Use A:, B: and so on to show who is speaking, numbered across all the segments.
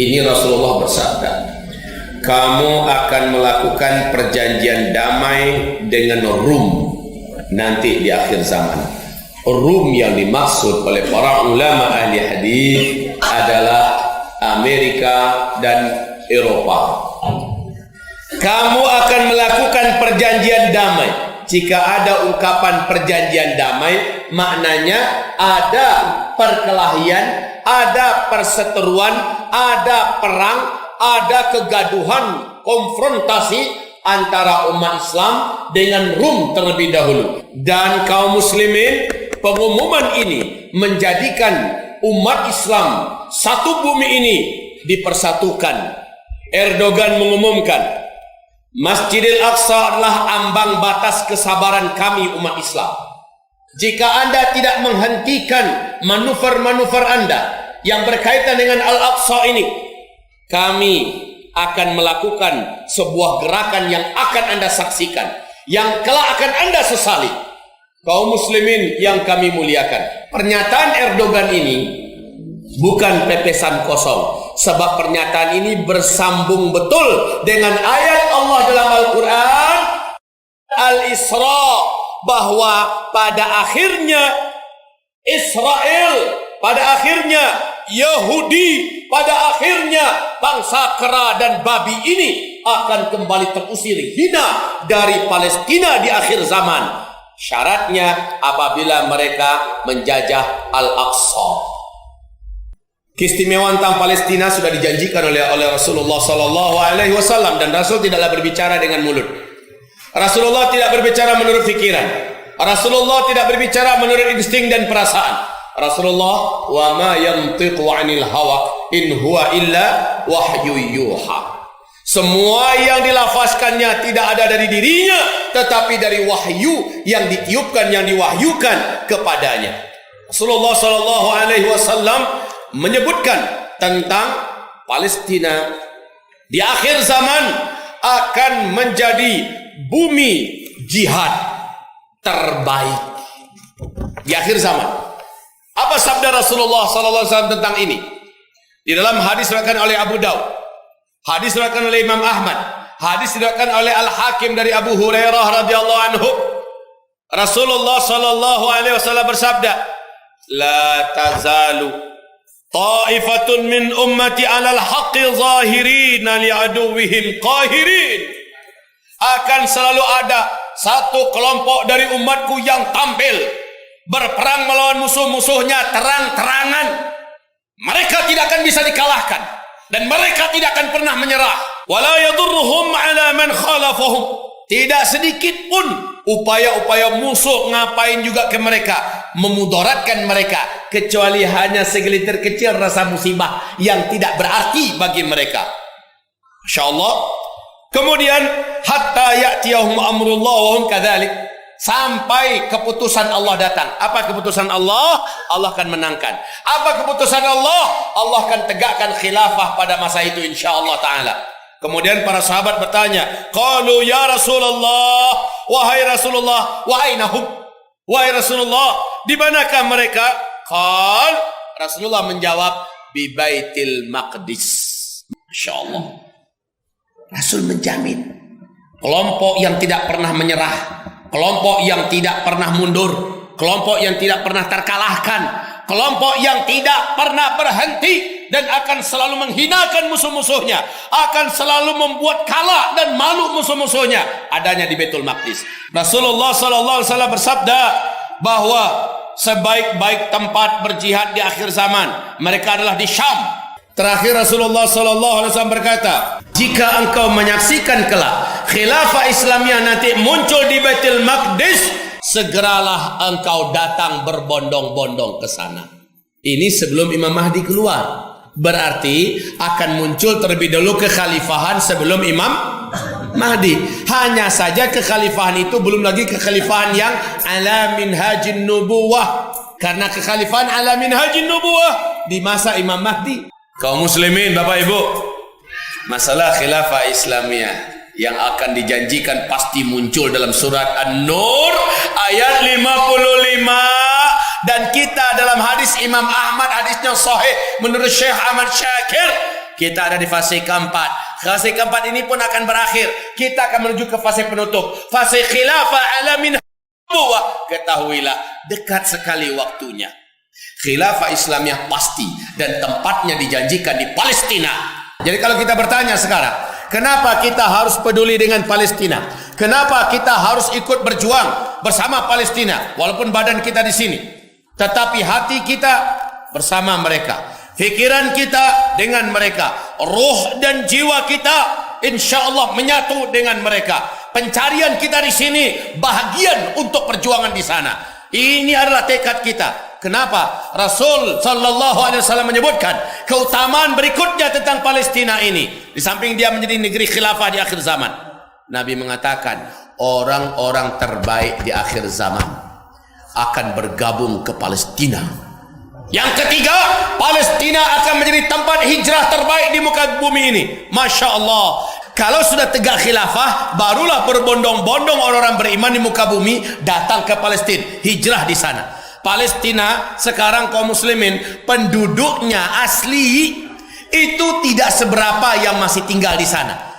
A: Ini Rasulullah bersabda, kamu akan melakukan perjanjian damai dengan Rum nanti di akhir zaman. Rum yang dimaksud oleh para ulama ahli hadis adalah Amerika dan Eropa. Kamu akan melakukan perjanjian damai. Jika ada ungkapan perjanjian damai, maknanya ada perkelahian, ada perseteruan, ada perang, ada kegaduhan, konfrontasi antara umat Islam dengan Rum terlebih dahulu. Dan kaum muslimin, pengumuman ini menjadikan umat Islam satu bumi ini dipersatukan. Erdogan mengumumkan, Masjidil Aqsa adalah ambang batas kesabaran kami umat Islam. Jika Anda tidak menghentikan manuver-manuver Anda yang berkaitan dengan Al-Aqsa ini, kami akan melakukan sebuah gerakan yang akan Anda saksikan, yang kelak akan Anda sesali. Kaum muslimin yang kami muliakan, pernyataan Erdogan ini bukan pepesan kosong, sebab pernyataan ini bersambung betul dengan ayat Allah dalam Al-Quran Al-Isra, bahwa pada akhirnya Israel, pada akhirnya Yahudi, pada akhirnya bangsa kera dan babi ini akan kembali terusir hina dari Palestina di akhir zaman. Syaratnya apabila mereka menjajah Al-Aqsa. Keistimewaan tentang Palestina sudah dijanjikan oleh Rasulullah sallallahu alaihi wasallam, dan Rasul tidaklah berbicara dengan mulut. Rasulullah tidak berbicara menurut fikiran. Rasulullah tidak berbicara menurut insting dan perasaan. Rasulullah wa ma yantiqu 'anil hawa in huwa illa wahyu yuha. Semua yang dilafazkannya tidak ada dari dirinya, tetapi dari wahyu yang ditiupkan, yang diwahyukan kepadanya. Rasulullah sallallahu alaihi wasallam menyebutkan tentang Palestina di akhir zaman akan menjadi bumi jihad terbaik di akhir zaman. Apa sabda Rasulullah sallallahu alaihi wasallam tentang ini? Di dalam hadis diriwayatkan oleh Abu Daud, hadis diriwayatkan oleh Imam Ahmad, hadis diriwayatkan oleh Al-Hakim dari Abu Hurairah radhiyallahu anhu, Rasulullah sallallahu alaihi wasallam bersabda, la tazalu ta'ifatun min ummati 'alal haqqi zahirina li'aduwwihim qahirin. Akan selalu ada satu kelompok dari umatku yang tampil berperang melawan musuh-musuhnya terang-terangan. Mereka tidak akan bisa dikalahkan dan mereka tidak akan pernah menyerah. Wala yadurruhum 'ala man khalafahum. Tidak sedikit pun upaya-upaya musuh ngapain juga ke mereka, memudaratkan mereka, kecuali hanya segelintir kecil rasa musibah yang tidak berarti bagi mereka. Insyaallah. Kemudian hatta ya'tiyahum amrullah wa hum kadzalik, sampai keputusan Allah datang. Apa keputusan Allah? Allah akan menangkan. Apa keputusan Allah? Allah akan tegakkan khilafah pada masa itu insyaallah taala. Kemudian para sahabat bertanya, qalu ya Rasulullah, wahai Rasulullah, wa ainahum? Wahai Rasulullah, di manakah mereka? Qal, Rasulullah menjawab, bi Baitil Maqdis. Masyaallah. Rasul menjamin kelompok yang tidak pernah menyerah, kelompok yang tidak pernah mundur, kelompok yang tidak pernah terkalahkan, kelompok yang tidak pernah berhenti dan akan selalu menghinakan musuh-musuhnya, akan selalu membuat kalah dan malu musuh-musuhnya, adanya di Baitul Maqdis. Rasulullah sallallahu alaihi wasallam bersabda bahwa sebaik-baik tempat berjihad di akhir zaman mereka adalah di Syam. Terakhir Rasulullah sallallahu alaihi wasallam berkata, jika engkau menyaksikan kelak khilafah Islamiyah nanti muncul di Baitul Maqdis, segeralah engkau datang berbondong-bondong ke sana. Ini sebelum Imam Mahdi keluar. Berarti akan muncul terlebih dahulu kekhalifahan sebelum Imam Mahdi. Hanya saja kekhalifahan itu belum lagi kekhalifahan yang ala minhajin nubuwah, karena kekhalifahan ala minhajin nubuwah di masa Imam Mahdi. Kaum muslimin, Bapak Ibu, masalah khilafah Islamiyah yang akan dijanjikan pasti muncul dalam surat An-Nur ayat 55. Dan kita dalam hadis Imam Ahmad, hadisnya sahih menurut Syekh Ahmad Syakir, kita ada di fase keempat. Fase keempat ini pun akan berakhir. Kita akan menuju ke fase penutup. Fase khilafah alamin nubuwah. Ketahuilah, dekat sekali waktunya. Khilafah Islamiyah pasti dan tempatnya dijanjikan di Palestina. Jadi kalau kita bertanya sekarang, kenapa kita harus peduli dengan Palestina? Kenapa kita harus ikut berjuang bersama Palestina? Walaupun badan kita di sini, tetapi hati kita bersama mereka, fikiran kita dengan mereka, roh dan jiwa kita insya Allah menyatu dengan mereka. Pencarian kita di sini bahagian untuk perjuangan di sana. Ini adalah tekad kita. Kenapa? Rasul sallallahu alaihi wasallam menyebutkan keutamaan berikutnya tentang Palestina ini. Di samping dia menjadi negeri khilafah di akhir zaman, Nabi mengatakan orang-orang terbaik di akhir zaman akan bergabung ke Palestina. Yang ketiga, Palestina akan menjadi tempat hijrah terbaik di muka bumi ini. Masya Allah. Kalau sudah tegak khilafah, barulah berbondong-bondong orang-orang beriman di muka bumi datang ke Palestina, hijrah di sana. Palestina sekarang kaum muslimin, penduduknya asli itu tidak seberapa yang masih tinggal di sana.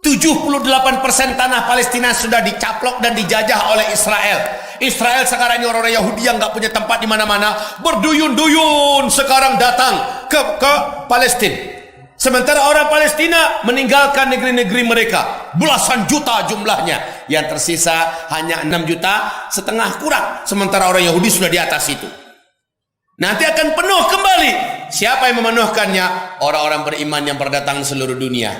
A: 78% tanah Palestina sudah dicaplok dan dijajah oleh Israel. Israel sekarang ini orang-orang Yahudi yang nggak punya tempat di mana-mana, berduyun-duyun sekarang datang ke Palestina. Sementara orang Palestina meninggalkan negeri-negeri mereka, belasan juta jumlahnya, yang tersisa hanya 6,5 juta kurang. Sementara orang Yahudi sudah di atas itu. Nanti akan penuh kembali. Siapa yang memenuhkannya? Orang-orang beriman yang berdatang seluruh dunia.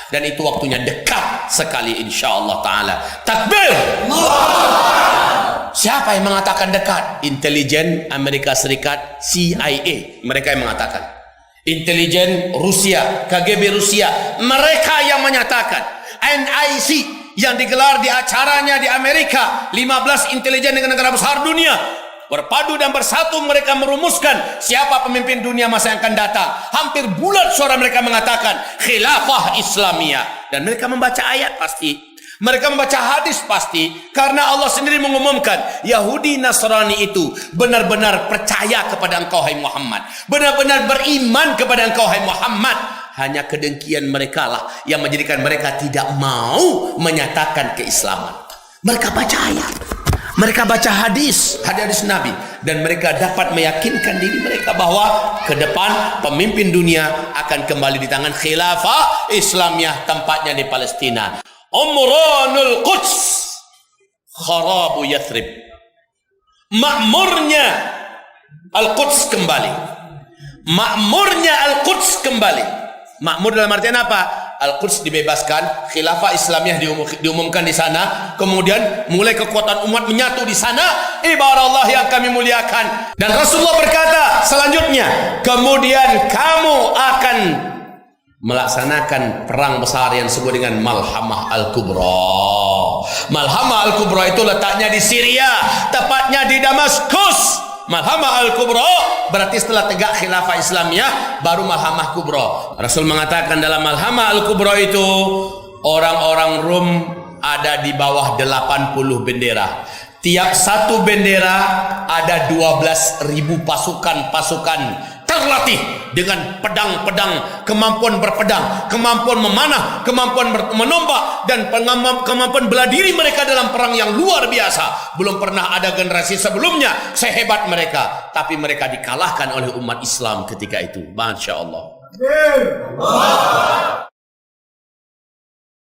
A: Dan itu waktunya dekat sekali insya-Allah taala. Takbir! Siapa yang mengatakan dekat? Intelijen Amerika Serikat, CIA, mereka yang mengatakan. Intelijen Rusia, KGB Rusia, mereka yang menyatakan. NIC yang digelar di acaranya di Amerika, 15 intelijen dengan negara besar dunia berpadu dan bersatu, mereka merumuskan siapa pemimpin dunia masa yang akan datang. Hampir bulat suara mereka mengatakan khilafah Islamiyah, dan mereka membaca ayat pasti. Mereka membaca hadis pasti, karena Allah sendiri mengumumkan Yahudi Nasrani itu benar-benar percaya kepada engkau hai Muhammad, benar-benar beriman kepada engkau hai Muhammad. Hanya kedengkian mereka lah yang menjadikan mereka tidak mau menyatakan keislaman. Mereka baca ayat, mereka baca hadis Nabi, dan mereka dapat meyakinkan diri mereka bahwa ke depan pemimpin dunia akan kembali di tangan khilafah Islamiyah, tempatnya di Palestina. Umranul Quds, kharabu Yathrib, makmurnya Al-Quds kembali, makmurnya Al-Quds kembali. Makmur dalam artian apa? Al-Quds dibebaskan, khilafah Islamiyah diumumkan di sana, kemudian mulai kekuatan umat menyatu di sana. Ibarat Allah yang kami muliakan. Dan Rasulullah berkata selanjutnya, kemudian kamu akan melaksanakan perang besar yang disebut dengan Malhamah Al-Kubra. Malhamah Al-Kubra itu letaknya di Syria, tepatnya di Damaskus. Malhamah Al-Kubra berarti setelah tegak khilafah Islamiyah baru Malhamah Kubra. Rasul mengatakan dalam Malhamah Al-Kubra itu orang-orang Rum ada di bawah 80 bendera. Tiap satu bendera ada 12.000 pasukan terlatih dengan pedang-pedang, kemampuan berpedang, kemampuan memanah, kemampuan menombak, dan kemampuan bela diri mereka dalam perang yang luar biasa. Belum pernah ada generasi sebelumnya sehebat mereka, tapi mereka dikalahkan oleh umat Islam ketika itu. Masya Allah.